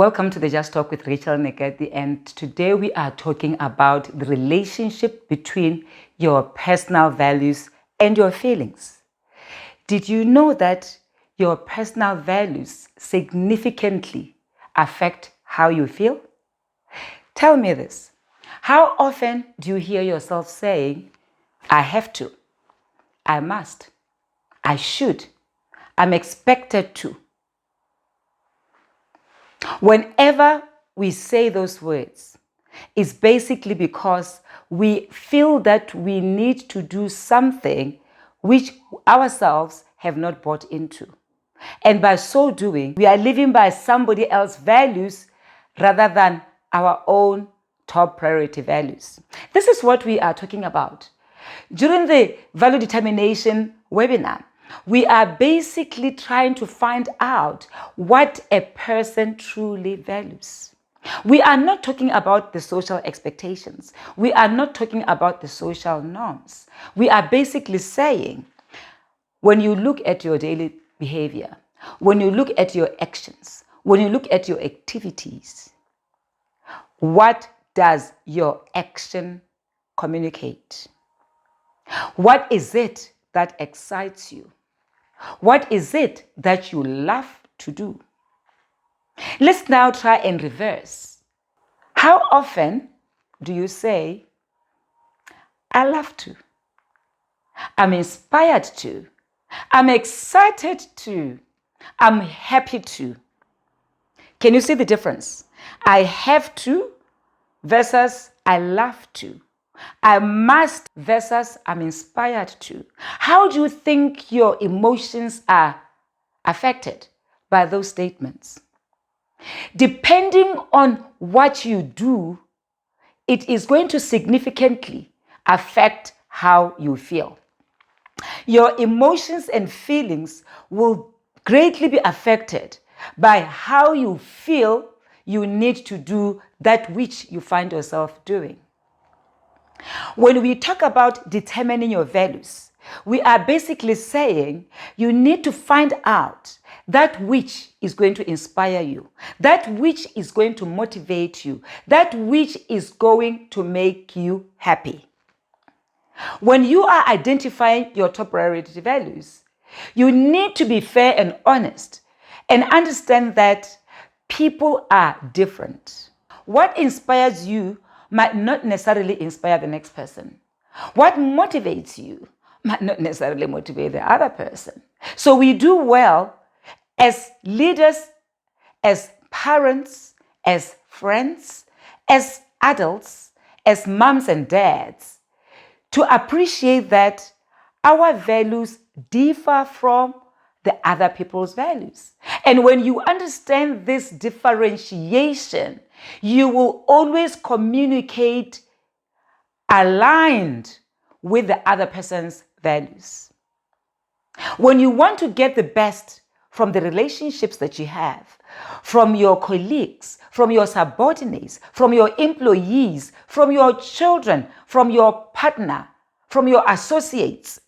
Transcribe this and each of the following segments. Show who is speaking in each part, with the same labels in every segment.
Speaker 1: Welcome to the Just Talk with Rachel Nekati, and today we are talking about the relationship between your personal values and your feelings. Did you know that your personal values significantly affect how you feel? Tell me this. How often do you hear yourself saying, I have to, I must, I should, I'm expected to? Whenever we say those words, it's basically because we feel that we need to do something which ourselves have not bought into. And by so doing, we are living by somebody else's values rather than our own top priority values. This is what we are talking about. During the value determination webinar, we are basically trying to find out what a person truly values. We are not talking about the social expectations. We are not talking about the social norms. We are basically saying, when you look at your daily behavior, when you look at your actions, when you look at your activities, what does your action communicate? What is it that excites you? What is it that you love to do? Let's now try and reverse. How often do you say, I love to, I'm inspired to, I'm excited to, I'm happy to? Can you see the difference? I have to versus I love to. I must versus I'm inspired to. How do you think your emotions are affected by those statements? Depending on what you do, it is going to significantly affect how you feel. Your emotions and feelings will greatly be affected by how you feel you need to do that which you find yourself doing. When we talk about determining your values, we are basically saying you need to find out that which is going to inspire you, that which is going to motivate you, that which is going to make you happy. When you are identifying your top priority values, you need to be fair and honest and understand that people are different. What inspires you might not necessarily inspire the next person. What motivates you might not necessarily motivate the other person. So we do well as leaders, as parents, as friends, as adults, as moms and dads, to appreciate that our values differ from the other people's values. And when you understand this differentiation, you will always communicate aligned with the other person's values. When you want to get the best from the relationships that you have, from your colleagues, from your subordinates, from your employees, from your children, from your partner, from your associates,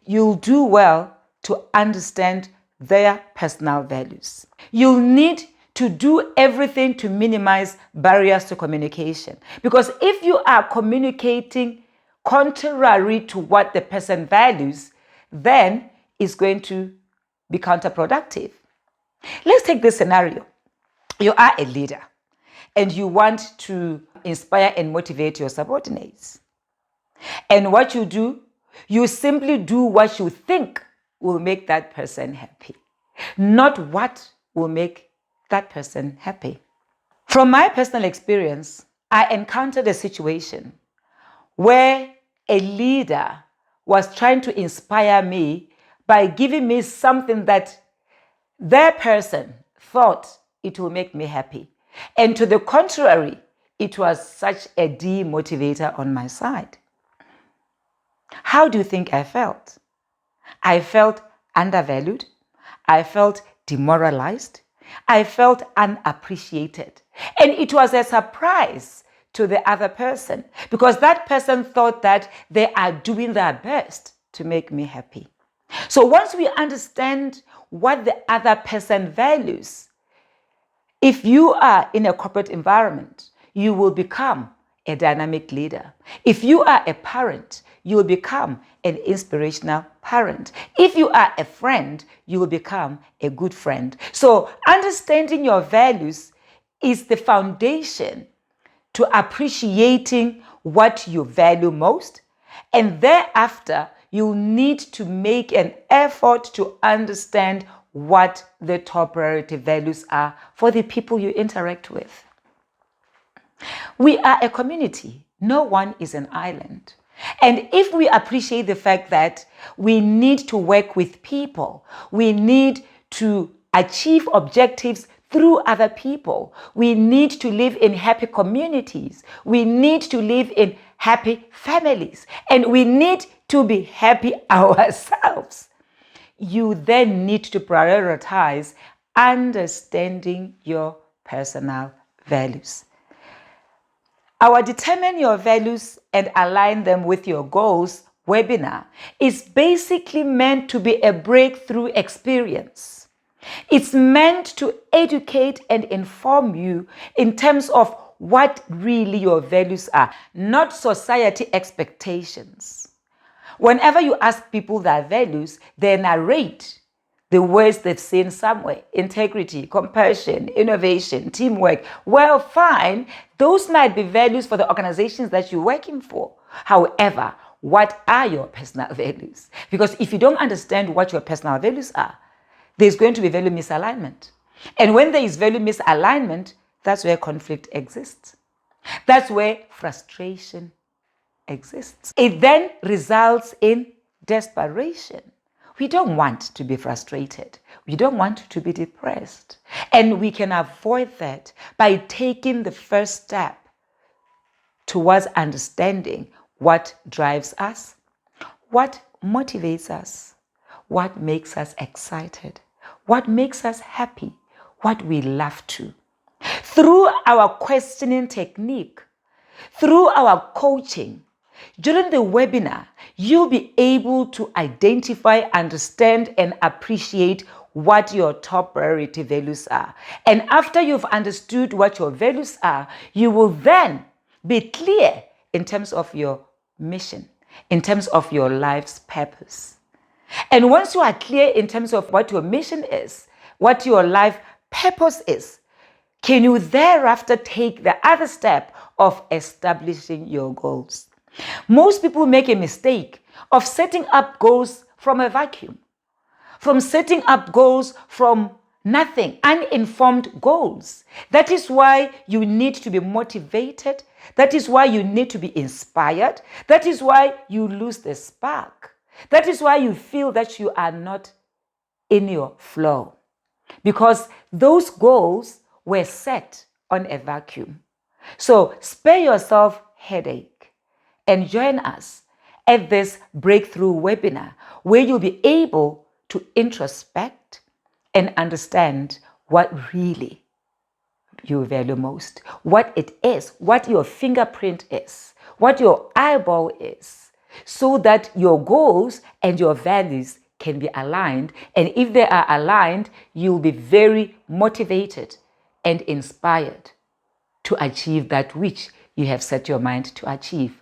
Speaker 1: you'll do well to understand their personal values. You'll need to do everything to minimize barriers to communication. Because if you are communicating contrary to what the person values, then it's going to be counterproductive. Let's take this scenario. You are a leader and you want to inspire and motivate your subordinates. And what you do, you simply do what you think will make that person happy, not what will make that person happy. From my personal experience, I encountered a situation where a leader was trying to inspire me by giving me something that their person thought it will make me happy. And to the contrary, it was such a demotivator on my side. How do you think I felt? I felt undervalued. I felt demoralized. I felt unappreciated. And it was a surprise to the other person because that person thought that they are doing their best to make me happy. So once we understand what the other person values, If you are in a corporate environment, you will become a dynamic leader. If you are a parent, you will become an inspirational parent. If you are a friend, you will become a good friend. So understanding your values is the foundation to appreciating what you value most. And thereafter, you need to make an effort to understand what the top priority values are for the people you interact with. We are a community. No one is an island. And if we appreciate the fact that we need to work with people, we need to achieve objectives through other people, we need to live in happy communities, we need to live in happy families, and we need to be happy ourselves, you then need to prioritize understanding your personal values. Our Determine Your Values and Align Them with Your Goals webinar is basically meant to be a breakthrough experience. It's meant to educate and inform you in terms of what really your values are, not society expectations. Whenever you ask people their values, they narrate the words they've seen somewhere: integrity, compassion, innovation, teamwork. Well, fine, those might be values for the organizations that you're working for. However, what are your personal values? Because if you don't understand what your personal values are, there's going to be value misalignment. And when there is value misalignment, that's where conflict exists. That's where frustration exists. It then results in desperation. We don't want to be frustrated. We don't want to be depressed. And we can avoid that by taking the first step towards understanding what drives us, what motivates us, what makes us excited, what makes us happy, what we love to. Through our questioning technique, through our coaching, during the webinar, you'll be able to identify, understand, and appreciate what your top priority values are. And after you've understood what your values are, you will then be clear in terms of your mission, in terms of your life's purpose. And once you are clear in terms of what your mission is, what your life purpose is, can you thereafter take the other step of establishing your goals? Most people make a mistake of setting up goals from a vacuum, from setting up goals from nothing, uninformed goals. That is why you need to be motivated. That is why you need to be inspired. That is why you lose the spark. That is why you feel that you are not in your flow, because those goals were set on a vacuum. So spare yourself headache and join us at this breakthrough webinar where you'll be able to introspect and understand what really you value most, what it is, what your fingerprint is, what your eyeball is, so that your goals and your values can be aligned. And if they are aligned, you'll be very motivated and inspired to achieve that which you have set your mind to achieve.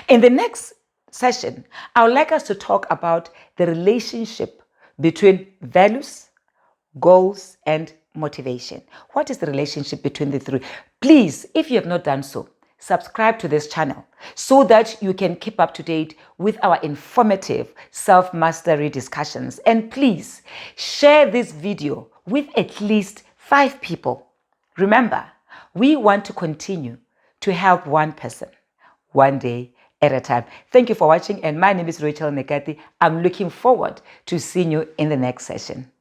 Speaker 1: In the next session, I would like us to talk about the relationship between values, goals, and motivation. What is the relationship between the three? Please, if you have not done so, subscribe to this channel so that you can keep up to date with our informative self-mastery discussions. And please share this video with at least 5 people. Remember, we want to continue to help one person, one day at a time. Thank you for watching, and my name is Nekati. I'm looking forward to seeing you in the next session.